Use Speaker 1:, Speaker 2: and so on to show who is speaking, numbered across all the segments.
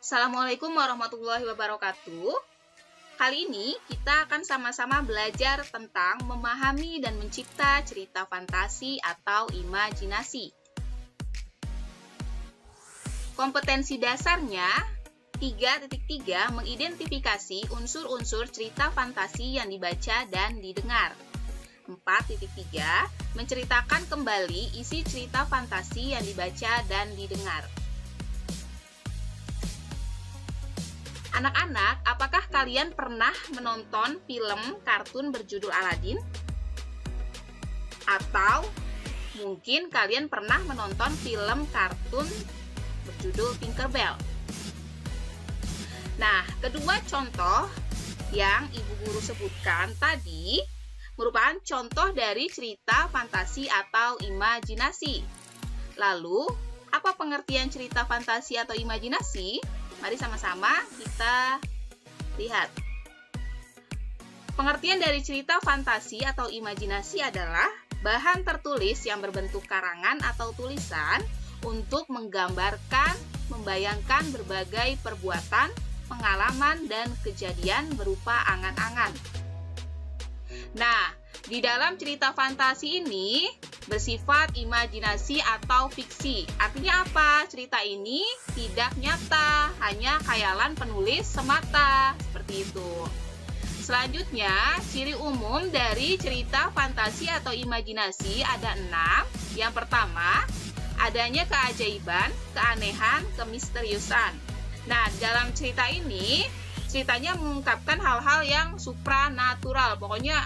Speaker 1: Assalamualaikum warahmatullahi wabarakatuh. Kali ini kita akan sama-sama belajar tentang memahami dan mencipta cerita fantasi atau imajinasi. Kompetensi dasarnya 3.3 mengidentifikasi unsur-unsur cerita fantasi yang dibaca dan didengar. 4.3 menceritakan kembali isi cerita fantasi yang dibaca dan didengar. Anak-anak, apakah kalian pernah menonton film kartun berjudul Aladin? Atau mungkin kalian pernah menonton film kartun berjudul Tinkerbell? Nah, kedua contoh yang Ibu Guru sebutkan tadi merupakan contoh dari cerita fantasi atau imajinasi. Lalu, apa pengertian cerita fantasi atau imajinasi? Mari sama-sama kita lihat. Pengertian dari cerita fantasi atau imajinasi adalah bahan tertulis yang berbentuk karangan atau tulisan untuk menggambarkan, membayangkan berbagai perbuatan, pengalaman, dan kejadian berupa angan-angan. Nah, di dalam cerita fantasi ini bersifat imajinasi atau fiksi. Artinya apa? Cerita ini tidak nyata, hanya khayalan penulis semata. Seperti itu. Selanjutnya, ciri umum dari cerita fantasi atau imajinasi ada 6. Yang pertama, adanya keajaiban, keanehan, kemisteriusan. Nah, dalam cerita ini, ceritanya mengungkapkan hal-hal yang supranatural. Pokoknya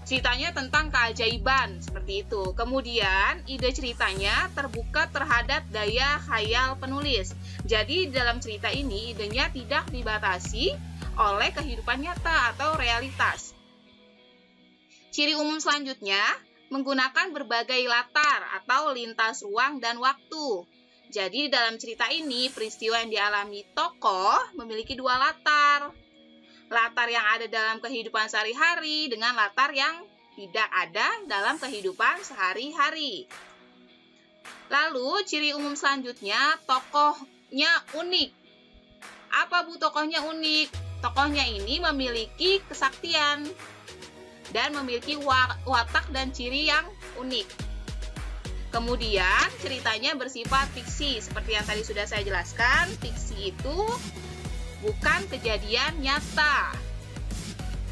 Speaker 1: ceritanya tentang keajaiban, seperti itu. Kemudian, ide ceritanya terbuka terhadap daya khayal penulis. Jadi, dalam cerita ini, idenya tidak dibatasi oleh kehidupan nyata atau realitas. Ciri umum selanjutnya, menggunakan berbagai latar atau lintas ruang dan waktu. Jadi, dalam cerita ini, peristiwa yang dialami tokoh memiliki dua latar. Latar yang ada dalam kehidupan sehari-hari dengan latar yang tidak ada dalam kehidupan sehari-hari. Lalu, ciri umum selanjutnya, tokohnya unik. Apa Bu tokohnya unik? Tokohnya ini memiliki kesaktian dan memiliki watak dan ciri yang unik. Kemudian, ceritanya bersifat fiksi. Seperti yang tadi sudah saya jelaskan, fiksi itu bukan kejadian nyata.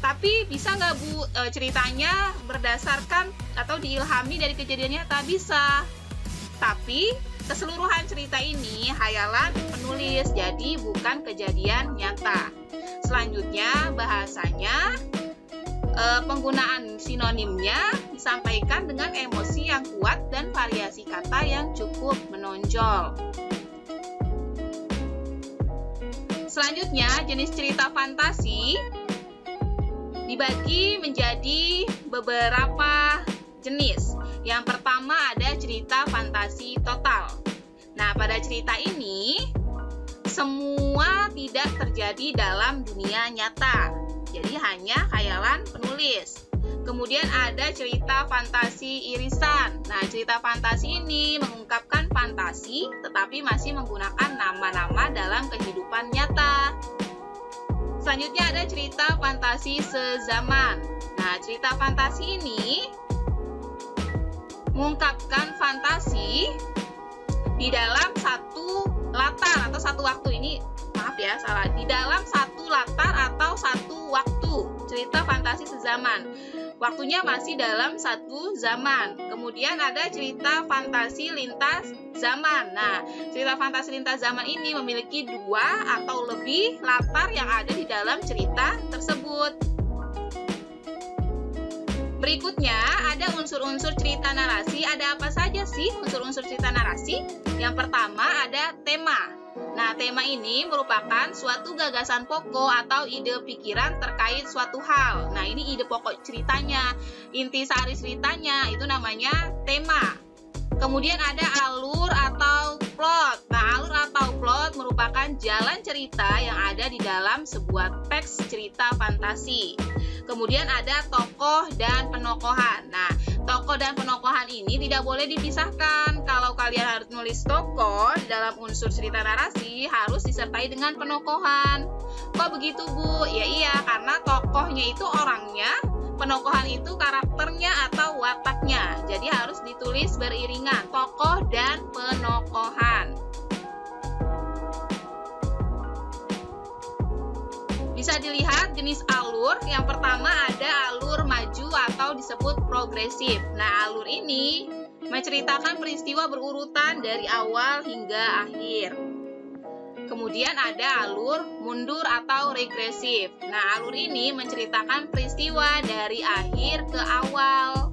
Speaker 1: Tapi bisa nggak Bu ceritanya berdasarkan atau diilhami dari kejadian nyata? Bisa. Tapi keseluruhan cerita ini hayalan penulis, jadi bukan kejadian nyata. Selanjutnya bahasanya penggunaan sinonimnya disampaikan dengan emosi yang kuat dan variasi kata yang cukup menonjol. Selanjutnya, jenis cerita fantasi dibagi menjadi beberapa jenis. Yang pertama ada cerita fantasi total. Nah, pada cerita ini semua tidak terjadi dalam dunia nyata. Jadi hanya khayalan penulis. Kemudian ada cerita fantasi irisan. Nah, cerita fantasi ini mengungkapkan fantasi tetapi masih menggunakan nama-nama dalam kehidupan nyata. Selanjutnya ada cerita fantasi sezaman. Nah, cerita fantasi ini mengungkapkan fantasi di dalam satu latar atau satu waktu. Ini maaf ya, salah. Di dalam satu latar atau satu waktu. Cerita fantasi sezaman. Waktunya masih dalam satu zaman. Kemudian ada cerita fantasi lintas zaman. Nah, cerita fantasi lintas zaman ini memiliki dua atau lebih latar yang ada di dalam cerita tersebut. Berikutnya ada unsur-unsur cerita narasi. Ada apa saja sih unsur-unsur cerita narasi? Yang pertama ada tema. Nah, tema ini merupakan suatu gagasan pokok atau ide pikiran terkait suatu hal. Nah, ini ide pokok ceritanya, intisari ceritanya, itu namanya tema. Kemudian ada alur atau plot. Nah, alur atau plot merupakan merupakan jalan cerita yang ada di dalam sebuah teks cerita fantasi. Kemudian ada tokoh dan penokohan. Nah, tokoh dan penokohan ini tidak boleh dipisahkan. Kalau kalian harus nulis tokoh di dalam unsur cerita narasi, harus disertai dengan penokohan. Kok begitu, Bu? Ya iya, karena tokohnya itu orangnya, penokohan itu karakternya atau wataknya. Jadi harus ditulis beriringan, tokoh dan penokohan. Bisa dilihat jenis alur. Yang pertama ada alur maju atau disebut progresif. Nah, alur ini menceritakan peristiwa berurutan dari awal hingga akhir. Kemudian ada alur mundur atau regresif. Nah, alur ini menceritakan peristiwa dari akhir ke awal.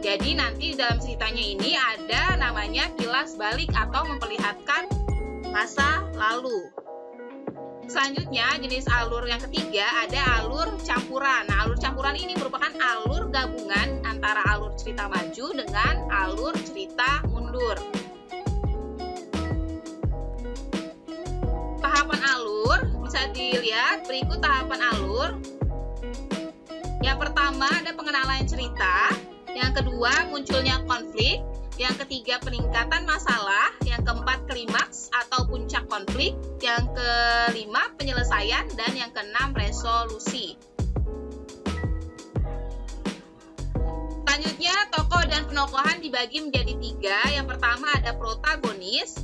Speaker 1: Jadi nanti dalam ceritanya ini ada namanya kilas balik atau memperlihatkan masa lalu. Selanjutnya, jenis alur yang ketiga ada alur campuran. Nah, alur campuran ini merupakan alur gabungan antara alur cerita maju dengan alur cerita mundur. Tahapan alur bisa dilihat berikut tahapan alur. Yang pertama ada pengenalan cerita, yang kedua munculnya konflik, yang ketiga peningkatan masalah, yang keempat klimaks atau puncak konflik, yang kelima penyelesaian, dan yang keenam resolusi. Selanjutnya tokoh dan penokohan dibagi menjadi tiga. Yang pertama ada protagonis.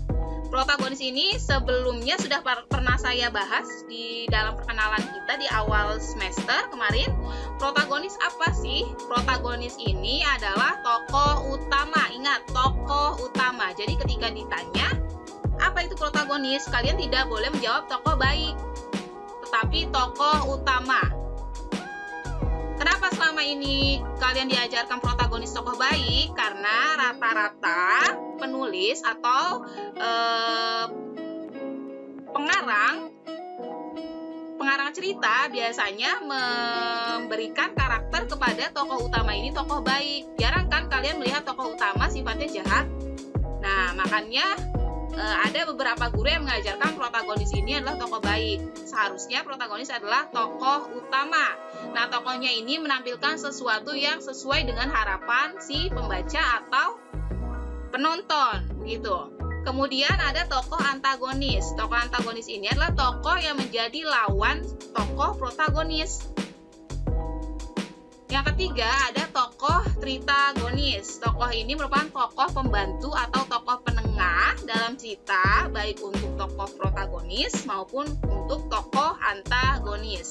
Speaker 1: Protagonis ini sebelumnya sudah pernah saya bahas di dalam perkenalan kita di awal semester kemarin. Protagonis apa sih? Protagonis ini adalah tokoh utama. Ingat, tokoh utama. Jadi ketika ditanya, apa itu protagonis? Kalian tidak boleh menjawab tokoh baik, tetapi tokoh utama. Kenapa selama ini kalian diajarkan protagonis tokoh baik? Karena rata-rata penulis atau pengarang cerita biasanya memberikan karakter kepada tokoh utama ini tokoh baik. Jarang kan kalian melihat tokoh utama sifatnya jahat. Nah, makanya ada beberapa guru yang mengajarkan protagonis ini adalah tokoh baik. Seharusnya protagonis adalah tokoh utama. Nah, tokohnya ini menampilkan sesuatu yang sesuai dengan harapan si pembaca atau penonton, gitu. Kemudian ada tokoh antagonis. Tokoh antagonis ini adalah tokoh yang menjadi lawan tokoh protagonis. Yang ketiga ada tokoh tritagonis. Tokoh ini merupakan tokoh pembantu atau tokoh penengah dalam cerita, baik untuk tokoh protagonis maupun untuk tokoh antagonis.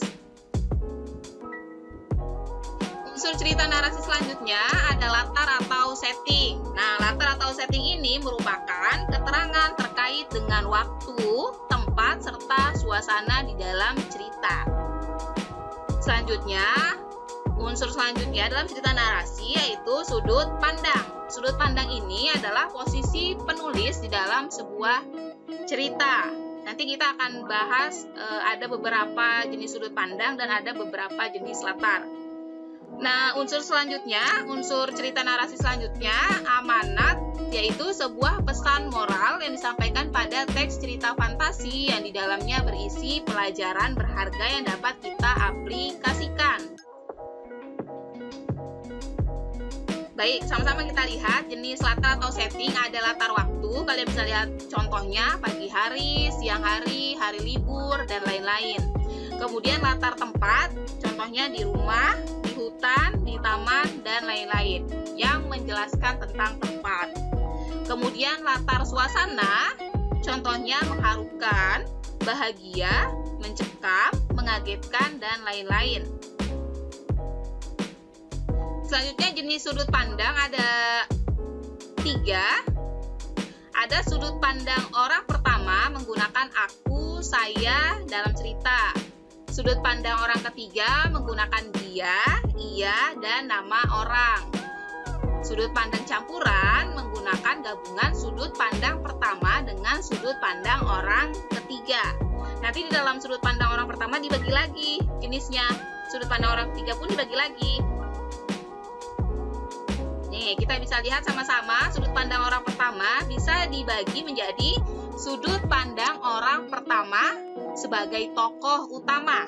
Speaker 1: Unsur cerita narasi selanjutnya ada latar atau setting. Nah, latar atau setting ini merupakan keterangan terkait dengan waktu, tempat, serta suasana di dalam cerita. Selanjutnya, unsur selanjutnya dalam cerita narasi yaitu sudut pandang. Sudut pandang ini adalah posisi penulis di dalam sebuah cerita. Nanti kita akan bahas ada beberapa jenis sudut pandang dan ada beberapa jenis latar. Nah, unsur selanjutnya, unsur cerita narasi selanjutnya, amanat, yaitu sebuah pesan moral yang disampaikan pada teks cerita fantasi yang di dalamnya berisi pelajaran berharga yang dapat kita aplikasikan. Baik, sama-sama kita lihat jenis latar atau setting. Ada latar waktu, kalian bisa lihat contohnya pagi hari, siang hari, hari libur, dan lain-lain. Kemudian latar tempat, contohnya di rumah, di hutan, di taman, dan lain-lain, yang menjelaskan tentang tempat. Kemudian latar suasana, contohnya mengharukan, bahagia, mencekam, mengagetkan, dan lain-lain. Selanjutnya jenis sudut pandang ada 3. Ada sudut pandang orang pertama menggunakan aku, saya dalam cerita. Sudut pandang orang ketiga menggunakan dia, ia, dan nama orang. Sudut pandang campuran menggunakan gabungan sudut pandang pertama dengan sudut pandang orang ketiga. Nanti di dalam sudut pandang orang pertama dibagi lagi jenisnya. Sudut pandang orang ketiga pun dibagi lagi. Nih, kita bisa lihat sama-sama sudut pandang orang pertama bisa dibagi menjadi sudut pandang orang pertama sebagai tokoh utama.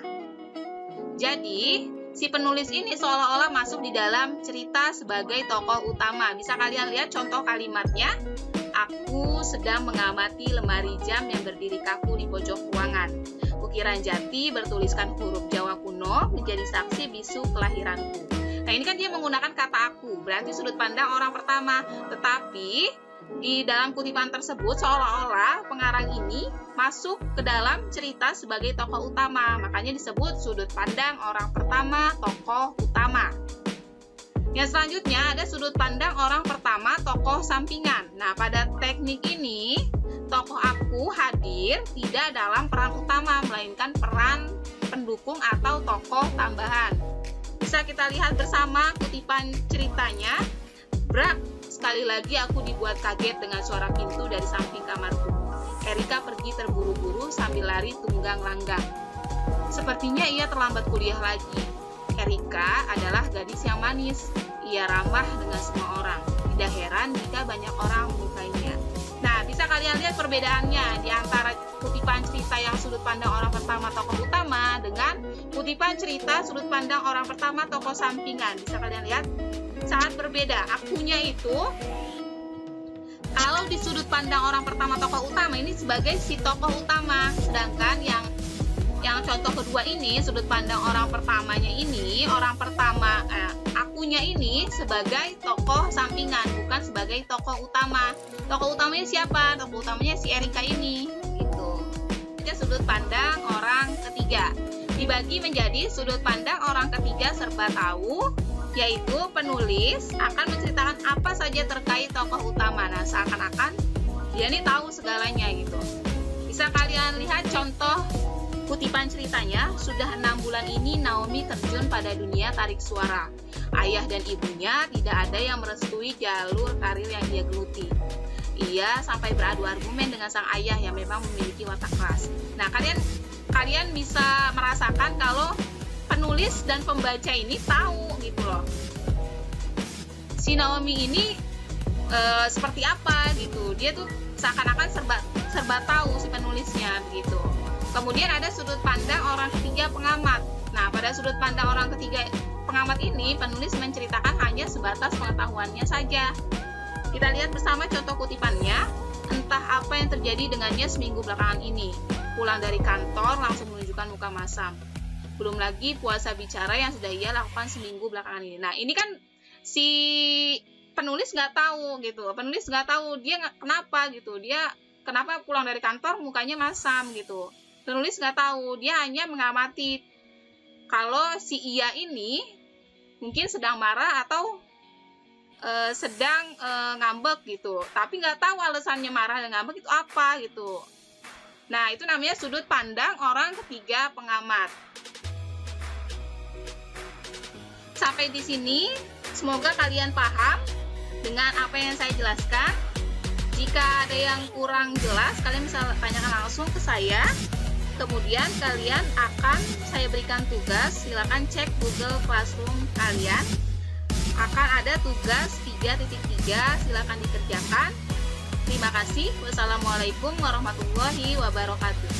Speaker 1: Jadi, si penulis ini seolah-olah masuk di dalam cerita sebagai tokoh utama. Bisa kalian lihat contoh kalimatnya. Aku sedang mengamati lemari jam yang berdiri kaku di pojok ruangan. Ukiran jati bertuliskan huruf Jawa kuno menjadi saksi bisu kelahiranku. Nah, ini kan dia menggunakan kata aku, berarti sudut pandang orang pertama. Tetapi di dalam kutipan tersebut seolah-olah pengarang ini masuk ke dalam cerita sebagai tokoh utama. Makanya disebut sudut pandang orang pertama, tokoh utama. Yang selanjutnya ada sudut pandang orang pertama, tokoh sampingan. Nah, pada teknik ini tokoh aku hadir tidak dalam peran utama, melainkan peran pendukung atau tokoh tambahan. Bisa kita lihat bersama kutipan ceritanya. Brak, sekali lagi aku dibuat kaget dengan suara pintu dari samping kamarku. Erika pergi terburu-buru sambil lari tunggang langgang. Sepertinya ia terlambat kuliah lagi. Erika adalah gadis yang manis. Ia ramah dengan semua orang. Tidak heran jika banyak orang menyukainya. Nah, bisa kalian lihat perbedaannya di antara kutipan cerita yang sudut pandang orang pertama tokoh utama dengan kutipan cerita sudut pandang orang pertama tokoh sampingan. Bisa kalian lihat sangat berbeda. Akunya itu kalau di sudut pandang orang pertama tokoh utama ini sebagai si tokoh utama, sedangkan yang contoh kedua ini sudut pandang orang pertamanya ini akunya ini sebagai tokoh sampingan, bukan sebagai tokoh utama. Tokoh utamanya siapa? Tokoh utamanya si Erika ini, gitu. Itu sudut pandang orang ketiga. Dibagi menjadi sudut pandang orang ketiga serba tahu, yaitu penulis akan menceritakan apa saja terkait tokoh utama. Nah, seakan-akan dia nih tahu segalanya gitu. Bisa kalian lihat contoh kutipan ceritanya. Sudah 6 bulan ini Naomi terjun pada dunia tarik suara. Ayah dan ibunya tidak ada yang merestui jalur karir yang dia geluti. Ia sampai beradu argumen dengan sang ayah yang memang memiliki watak keras. Nah, kalian bisa merasakan kalau penulis dan pembaca ini tahu gitu loh. Si Naomi ini seperti apa gitu. Dia tuh seakan-akan serba tahu si penulisnya begitu. Kemudian ada sudut pandang orang ketiga pengamat. Nah, pada sudut pandang orang ketiga pengamat ini, penulis menceritakan hanya sebatas pengetahuannya saja. Kita lihat bersama contoh kutipannya. Entah apa yang terjadi dengannya seminggu belakangan ini. Pulang dari kantor langsung menunjukkan muka masam. Belum lagi puasa bicara yang sudah ia lakukan seminggu belakangan ini. Nah, ini kan si penulis nggak tahu gitu. Penulis nggak tahu dia kenapa gitu. Dia kenapa pulang dari kantor mukanya masam gitu. Penulis nggak tahu, dia hanya mengamati kalau si ia ini mungkin sedang marah atau sedang ngambek gitu. Tapi nggak tahu alasannya marah dan ngambek itu apa gitu. Nah, itu namanya sudut pandang orang ketiga pengamat. Sampai di sini, semoga kalian paham dengan apa yang saya jelaskan. Jika ada yang kurang jelas, kalian bisa tanyakan langsung ke saya. Kemudian saya berikan tugas, silakan cek Google Classroom kalian. Akan ada tugas 3.3, silakan dikerjakan. Terima kasih. Wassalamualaikum warahmatullahi wabarakatuh.